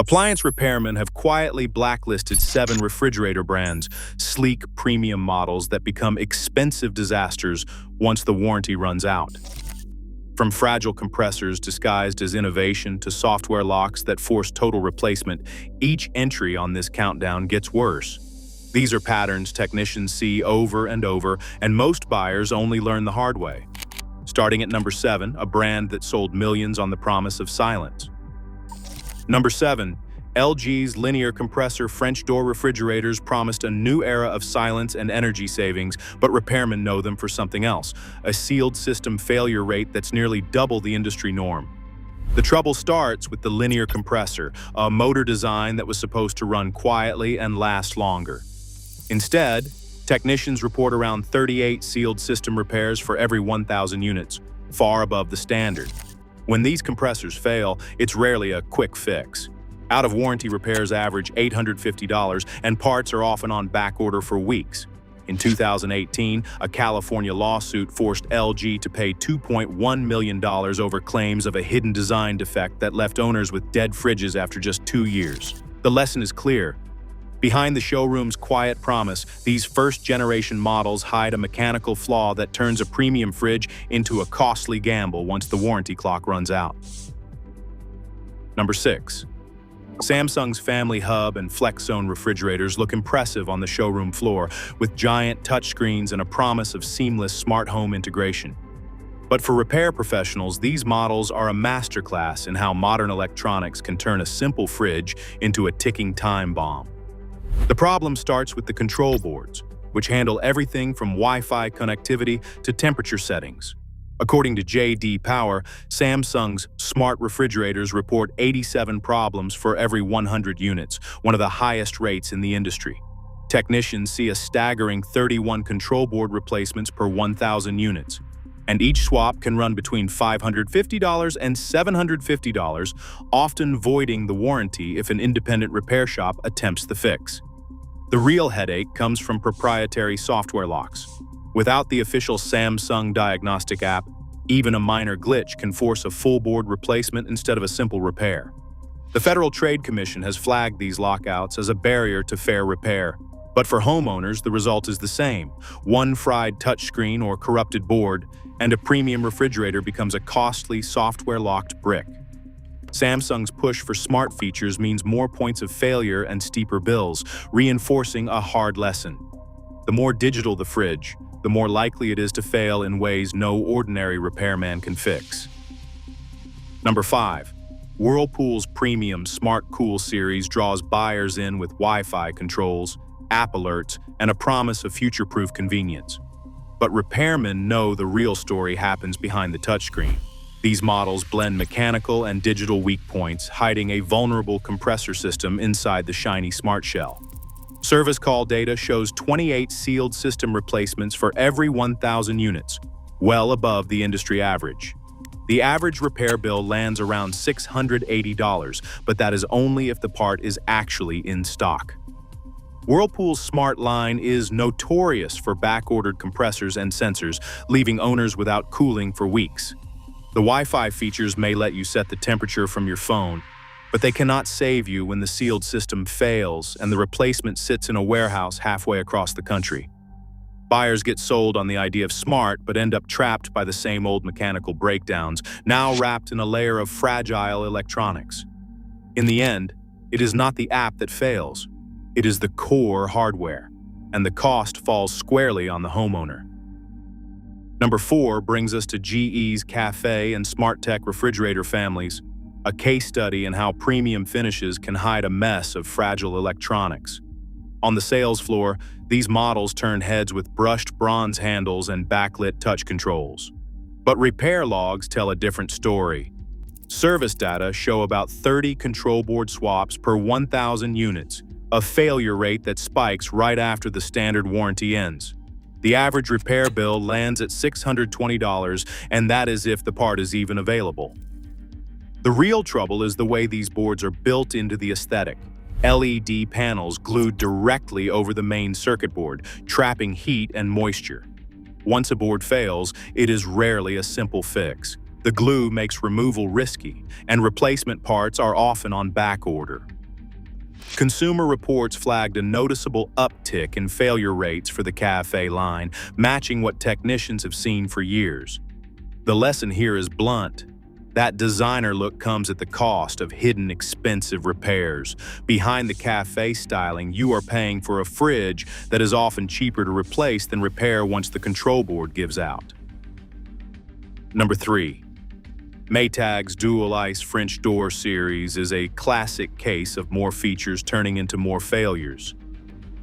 Appliance repairmen have quietly blacklisted 7 refrigerator brands, sleek premium models that become expensive disasters once the warranty runs out. From fragile compressors disguised as innovation to software locks that force total replacement, each entry on this countdown gets worse. These are patterns technicians see over and over, and most buyers only learn the hard way. Starting at number 7, a brand that sold millions on the promise of silence. Number 7, LG's linear compressor French door refrigerators promised a new era of silence and energy savings, but repairmen know them for something else, a sealed system failure rate that's nearly double the industry norm. The trouble starts with the linear compressor, a motor design that was supposed to run quietly and last longer. Instead, technicians report around 38 sealed system repairs for every 1,000 units, far above the standard. When these compressors fail, it's rarely a quick fix. Out-of-warranty repairs average $850, and parts are often on back order for weeks. In 2018, a California lawsuit forced LG to pay $2.1 million over claims of a hidden design defect that left owners with dead fridges after just 2 years. The lesson is clear. Behind the showroom's quiet promise, these first-generation models hide a mechanical flaw that turns a premium fridge into a costly gamble once the warranty clock runs out. Number 6. Samsung's Family Hub and Flex Zone refrigerators look impressive on the showroom floor, with giant touchscreens and a promise of seamless smart home integration. But for repair professionals, these models are a masterclass in how modern electronics can turn a simple fridge into a ticking time bomb. The problem starts with the control boards, which handle everything from Wi-Fi connectivity to temperature settings. According to J.D. Power, Samsung's smart refrigerators report 87 problems for every 100 units, one of the highest rates in the industry. Technicians see a staggering 31 control board replacements per 1,000 units, and each swap can run between $550 and $750, often voiding the warranty if an independent repair shop attempts the fix. The real headache comes from proprietary software locks. Without the official Samsung diagnostic app, even a minor glitch can force a full board replacement instead of a simple repair. The Federal Trade Commission has flagged these lockouts as a barrier to fair repair. But for homeowners, the result is the same. One fried touchscreen or corrupted board, and a premium refrigerator becomes a costly software-locked brick. Samsung's push for smart features means more points of failure and steeper bills, reinforcing a hard lesson. The more digital the fridge, the more likely it is to fail in ways no ordinary repairman can fix. Number 5. Whirlpool's premium Smart Cool series draws buyers in with Wi-Fi controls, app alerts, and a promise of future-proof convenience. But repairmen know the real story happens behind the touchscreen. These models blend mechanical and digital weak points, hiding a vulnerable compressor system inside the shiny smart shell. Service call data shows 28 sealed system replacements for every 1,000 units, well above the industry average. The average repair bill lands around $680, but that is only if the part is actually in stock. Whirlpool's Smart line is notorious for back-ordered compressors and sensors, leaving owners without cooling for weeks. The Wi-Fi features may let you set the temperature from your phone, but they cannot save you when the sealed system fails and the replacement sits in a warehouse halfway across the country. Buyers get sold on the idea of smart but end up trapped by the same old mechanical breakdowns, now wrapped in a layer of fragile electronics. In the end, it is not the app that fails. It is the core hardware, and the cost falls squarely on the homeowner. Number 4 brings us to GE's Cafe and SmartTech refrigerator families, a case study in how premium finishes can hide a mess of fragile electronics. On the sales floor, these models turn heads with brushed bronze handles and backlit touch controls. But repair logs tell a different story. Service data show about 30 control board swaps per 1,000 units, a failure rate that spikes right after the standard warranty ends. The average repair bill lands at $620, and that is if the part is even available. The real trouble is the way these boards are built into the aesthetic. LED panels glued directly over the main circuit board, trapping heat and moisture. Once a board fails, it is rarely a simple fix. The glue makes removal risky, and replacement parts are often on back order. Consumer reports flagged a noticeable uptick in failure rates for the cafe line, matching what technicians have seen for years. The lesson here is blunt. That designer look comes at the cost of hidden expensive repairs. Behind the cafe styling, you are paying for a fridge that is often cheaper to replace than repair once the control board gives out. Number 3. Maytag's Dual Ice French Door series is a classic case of more features turning into more failures.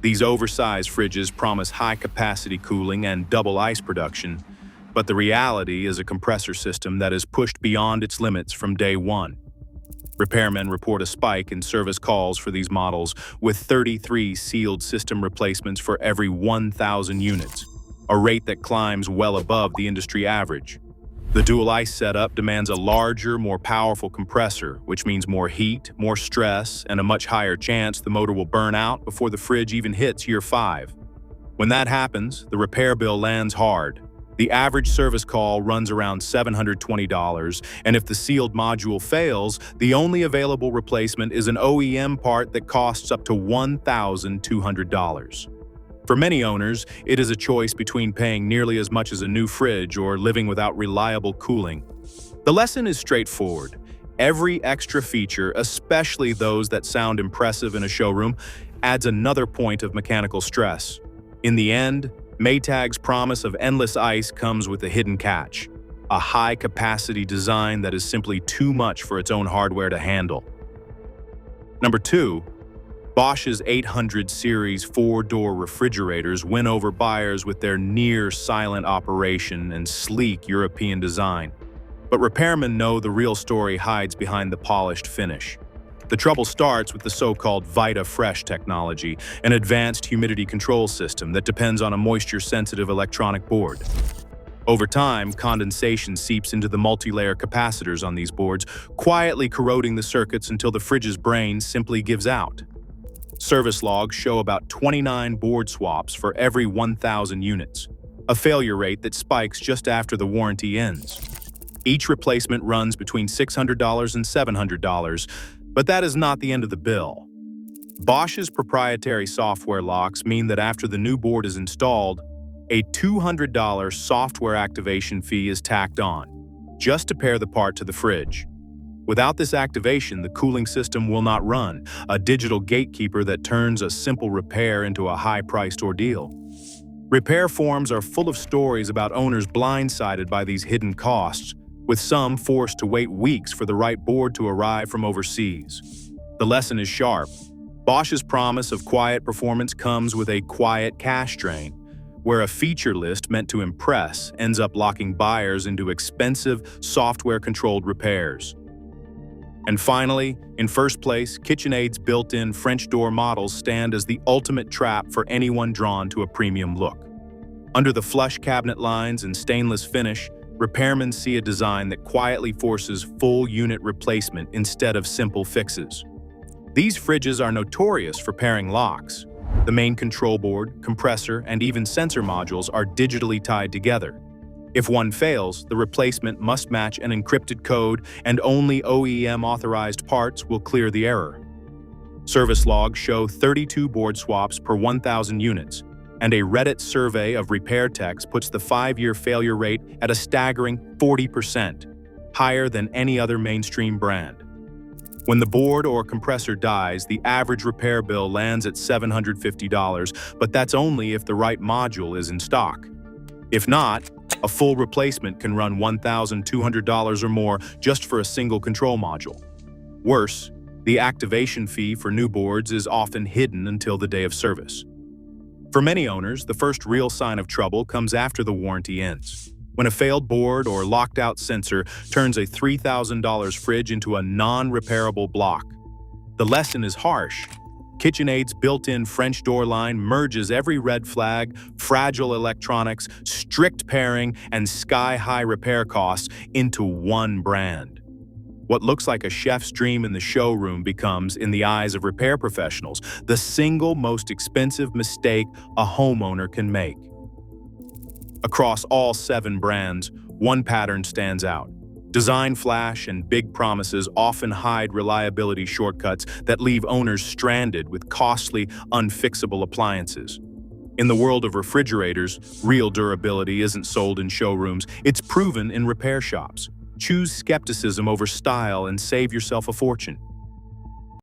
These oversized fridges promise high-capacity cooling and double ice production, but the reality is a compressor system that is pushed beyond its limits from day one. Repairmen report a spike in service calls for these models, with 33 sealed system replacements for every 1,000 units, a rate that climbs well above the industry average. The dual ice setup demands a larger, more powerful compressor, which means more heat, more stress, and a much higher chance the motor will burn out before the fridge even hits year 5. When that happens, the repair bill lands hard. The average service call runs around $720, and if the sealed module fails, the only available replacement is an OEM part that costs up to $1,200. For many owners, it is a choice between paying nearly as much as a new fridge or living without reliable cooling. The lesson is straightforward. Every extra feature, especially those that sound impressive in a showroom, adds another point of mechanical stress. In the end, Maytag's promise of endless ice comes with a hidden catch: a high-capacity design that is simply too much for its own hardware to handle. Number 2. Bosch's 800 series 4-door refrigerators win over buyers with their near-silent operation and sleek European design. But repairmen know the real story hides behind the polished finish. The trouble starts with the so-called VitaFresh technology, an advanced humidity control system that depends on a moisture-sensitive electronic board. Over time, condensation seeps into the multi-layer capacitors on these boards, quietly corroding the circuits until the fridge's brain simply gives out. Service logs show about 29 board swaps for every 1,000 units, a failure rate that spikes just after the warranty ends. Each replacement runs between $600 and $700, but that is not the end of the bill. Bosch's proprietary software locks mean that after the new board is installed, a $200 software activation fee is tacked on, just to pair the part to the fridge. Without this activation, the cooling system will not run, a digital gatekeeper that turns a simple repair into a high-priced ordeal. Repair forums are full of stories about owners blindsided by these hidden costs, with some forced to wait weeks for the right board to arrive from overseas. The lesson is sharp. Bosch's promise of quiet performance comes with a quiet cash drain, where a feature list meant to impress ends up locking buyers into expensive, software-controlled repairs. And finally, in first place, KitchenAid's built-in French door models stand as the ultimate trap for anyone drawn to a premium look. Under the flush cabinet lines and stainless finish, repairmen see a design that quietly forces full unit replacement instead of simple fixes. These fridges are notorious for pairing locks. The main control board, compressor, and even sensor modules are digitally tied together. If one fails, the replacement must match an encrypted code, and only OEM-authorized parts will clear the error. Service logs show 32 board swaps per 1,000 units, and a Reddit survey of repair techs puts the 5-year failure rate at a staggering 40%, higher than any other mainstream brand. When the board or compressor dies, the average repair bill lands at $750, but that's only if the right module is in stock. If not, a full replacement can run $1,200 or more just for a single control module. Worse, the activation fee for new boards is often hidden until the day of service. For many owners, the first real sign of trouble comes after the warranty ends, when a failed board or locked-out sensor turns a $3,000 fridge into a non-repairable block. The lesson is harsh. KitchenAid's built-in French door line merges every red flag, fragile electronics, strict pairing, and sky-high repair costs into one brand. What looks like a chef's dream in the showroom becomes, in the eyes of repair professionals, the single most expensive mistake a homeowner can make. Across all 7 brands, one pattern stands out: Design flash and big promises often hide reliability shortcuts that leave owners stranded with costly, unfixable appliances. In the world of refrigerators, real durability isn't sold in showrooms, it's proven in repair shops. Choose skepticism over style and save yourself a fortune.